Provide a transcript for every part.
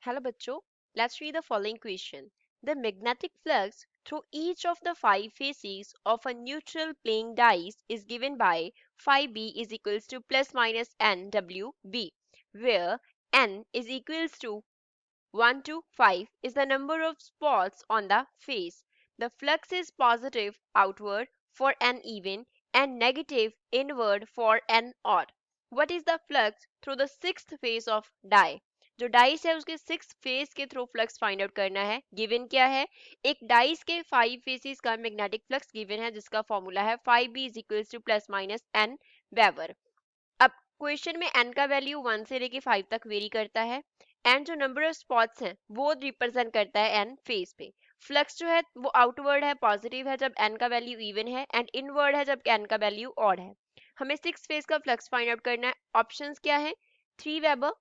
Hello bachcho, let's read the following question. The magnetic flux through each of the five faces of a neutral playing dice is given by phi b is equals to plus minus n w b, where n is equals to 1 to 5 is the number of spots on the face. The flux is positive outward for n even and negative inward for n odd. What is the flux through the sixth face of die? जो dice है उसके six face के through flux find out करना है. Given क्या है? एक dice के फाइव फेसेस का मैग्नेटिक फ्लक्स गिवन है जिसका फॉर्मूला है 5b is equals two plus minus n weber. अब क्वेश्चन में n का वैल्यू 1 से लेके 5 तक वेरी करता है एंड जो नंबर ऑफ स्पॉट्स हैं वो रिप्रेजेंट करता है n फेस पे. फ्लक्स जो है वो आउटवर्ड है, पॉजिटिव है जब n का वैल्यू इवन है एंड इनवर्ड है जब n का वैल्यू ऑड है. हमें सिक्स फेस का फ्लक्स फाइंड आउट करना है. ऑप्शंस क्या है? 3 weber,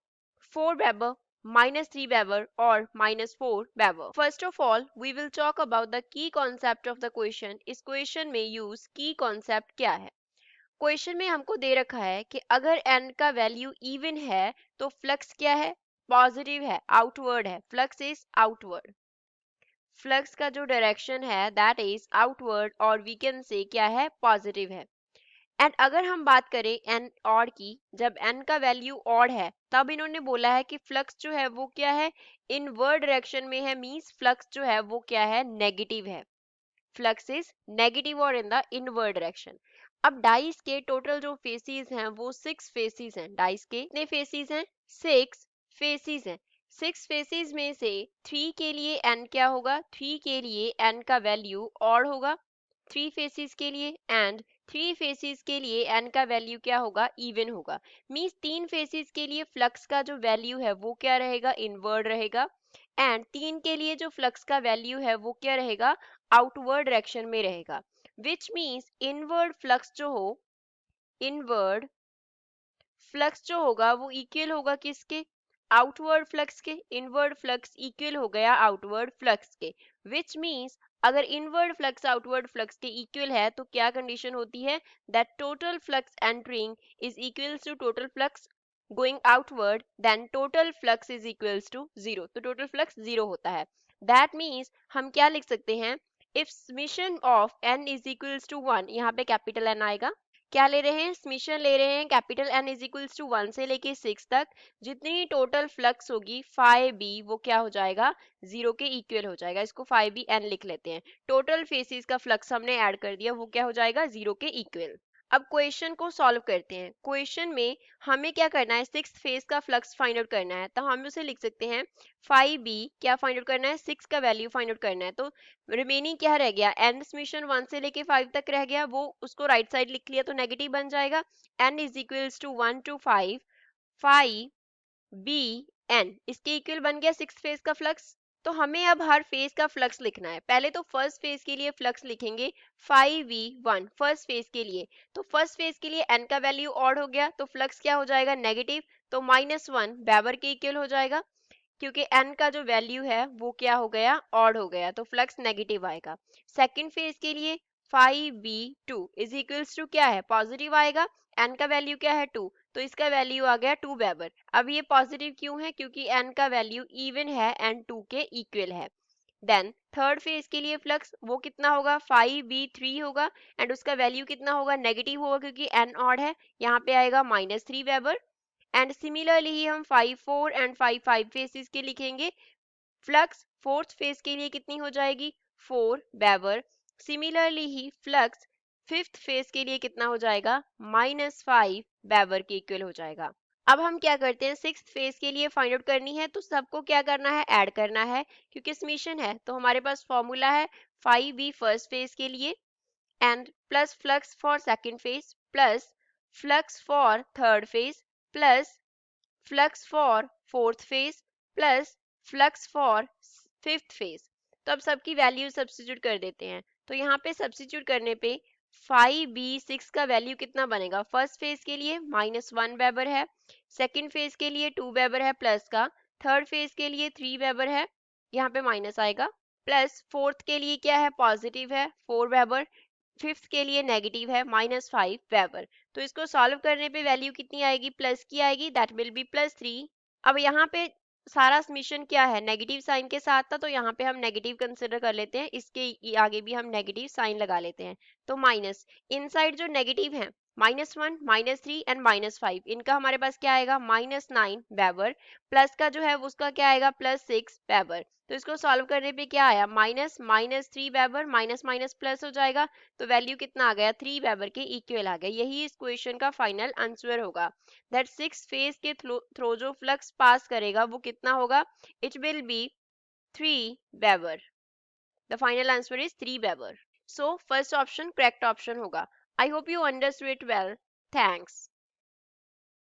4 weber, -3 Weber or -4 Weber. First of all, we will talk about the key concept of the question. इस क्वेश्चन में यूज की कॉन्सेप्ट क्या है? क्वेश्चन में हमको दे रखा है कि अगर n का वैल्यू इवन है तो फ्लक्स क्या है? पॉजिटिव है, आउटवर्ड है. Flux is outward. फ्लक्स का जो डायरेक्शन है दैट इज आउटवर्ड और वी कैन से क्या है? पॉजिटिव है. एंड अगर हम बात करें एन ऑड की, जब एन का वैल्यू ऑड है तब इन्होंने बोला है कि फ्लक्स जो है वो क्या है? इनवर्ड डायरेक्शन में है. मींस फ्लक्स जो है वो क्या है? नेगेटिव है. फ्लक्स इज नेगेटिव और इन द इनवर्ड डायरेक्शन. अब डाइस के टोटल जो फेसिस हैं वो सिक्स फेसिस हैं. डाइस के कितने फेसिस हैं? सिक्स फेसिस हैं. सिक्स फेसिस में से थ्री के लिए एन क्या होगा? थ्री के लिए एन का वैल्यू ऑड होगा थ्री फेसिस के लिए एंड थ्री फेसिस के लिए एन का वैल्यू क्या होगा? इवन होगा. मींस तीन फेसिस के लिए फ्लक्स का जो वैल्यू है वो क्या रहेगा? इनवर्ड रहेगा एंड तीन के लिए जो फ्लक्स का वैल्यू है वो क्या रहेगा? आउटवर्ड डायरेक्शन में रहेगा. विच मींस इनवर्ड फ्लक्स जो हो, इनवर्ड फ्लक्स जो होगा वो इक्वल होगा किसके? आउटवर्ड फ्लक्स के. इनवर्ड फ्लक्स इक्वल हो गया आउटवर्ड फ्लक्स के. विच मींस अगर इनवर्ड फ्लक्स आउटवर्ड फ्लक्स के इक्वल है तो क्या कंडीशन होती है? That total flux entering is equals to total flux going outward, then total flux is equals to zero. तो टोटल फ्लक्स जीरो होता है. दैट मींस हम क्या लिख सकते हैं? If summation of n is equals to 1, यहाँ पे कैपिटल n आएगा. क्या ले रहे हैं? समेशन ले रहे हैं capital n is equals to 1 से लेके 6 तक. जितनी टोटल फ्लक्स होगी फाई बी वो क्या हो जाएगा? जीरो के इक्वल हो जाएगा. इसको फाई बी एन लिख लेते हैं. टोटल फेसिस का फ्लक्स हमने ऐड कर दिया, वो क्या हो जाएगा? जीरो के इक्वल. अब क्वेश्चन को सॉल्व करते हैं. क्वेश्चन में हमें क्या करना है? सिक्स फेस का फ्लक्स फाइंड आउट करना है. तो हम उसे लिख सकते हैं फाई बी क्या फाइंड आउट करना है? सिक्स का वैल्यू फाइंड आउट करना है. तो रिमेनिंग क्या रह गया? एन समेशन 1 से लेके 5 तक रह गया, वो उसको राइट साइड लिख लिया तो नेगेटिव बन जाएगा. N is equals to 1 to 5 phi b n इसके इक्वल बन गया सिक्स फेज का फ्लक्स. तो हमें अब हर फेज का फ्लक्स लिखना है. पहले तो फर्स्ट फेज के लिए फ्लक्स लिखेंगे 5v1 फर्स्ट फेज के लिए. तो फर्स्ट फेज के लिए n का वैल्यू ऑड हो गया तो फ्लक्स क्या हो जाएगा? नेगेटिव. तो -1 वेबर के इक्वल हो जाएगा क्योंकि n का जो वैल्यू है वो क्या हो गया? ऑड हो गया, तो फ्लक्स नेगेटिव आएगा. सेकंड फेज के लिए 5v2 इज इक्वल्स टू क्या है? पॉजिटिव आएगा. n का वैल्यू क्या है? 2, तो इसका वैल्यू आ गया 2 वेबर. अब ये पॉजिटिव क्यों है? क्योंकि n का वैल्यू इवन है एंड 2 के इक्वल है. देन थर्ड फेज के लिए फ्लक्स वो कितना होगा? 5v3 होगा एंड उसका वैल्यू कितना होगा? नेगेटिव होगा क्योंकि n ऑड है. यहाँ पे आएगा -3 वेबर. एंड सिमिलरली ही हम 5-4 एंड 5-5 फेसेस के लिखेंगे. फ्लक्स फोर्थ फेज के लिए कितनी हो जाएगी? 4 वेबर. सिमिलरली ही फ्लक्स फिफ्थ फेज के लिए कितना हो जाएगा? -5 वेबर के इक्वल हो जाएगा. अब हम क्या करते हैं? सिक्स्थ फेज के लिए फाइंड आउट करनी है तो सबको क्या करना है? ऐड करना है क्योंकि समेशन है. तो हमारे पास फॉर्मूला है 5v फर्स्ट फेज के लिए and plus flux for second phase plus flux for third phase plus flux for fourth phase plus flux for fifth phase. तो अब सबकी वैल्यू सब्स्टिट्यूट कर देते हैं. तो यहाँ पे सब्स्टिट्यूट करने पे 5b6 का वैल्यू कितना बनेगा? फर्स्ट फेज के लिए -1 वेबर है, सेकंड फेज के लिए 2 वेबर है प्लस का, थर्ड फेज के लिए 3 वेबर है, यहाँ पे माइनस आएगा, प्लस फोर्थ के लिए क्या है? पॉजिटिव है 4 वेबर, फिफ्थ के लिए नेगेटिव है -5 वेबर. तो इसको सॉल्व करने पे वैल्यू कितनी आएगी? प्लस की आएगी, दैट विल बी +3. अब यहाँ पे सारा समीशन क्या है, नेगेटिव साइन के साथ था, तो यहाँ पे हम नेगेटिव कंसिडर कर लेते हैं, इसके आगे भी हम नेगेटिव साइन लगा लेते हैं। तो माइनस, इनसाइड जो नेगेटिव है -1, -3 एंड -5, इनका हमारे पास क्या आएगा -9 वेबर, प्लस का जो है उसका क्या आएगा +6 वेबर। तो इसको सॉल्व करने पे क्या आया, -3 वेबर, माइनस माइनस प्लस हो जाएगा, तो वैल्यू कितना आ गया, 3 वेबर के इक्वल आ गया। यही इस क्वेश्चन का फाइनल आंसर होगा। दैट 6 फेज के थ्रो जो फ्लक्स पास करेगा वो कितना होगा, it will be 3 weber. The final answer is 3 weber. So first option correct option होगा। I hope you understood it well. Thanks.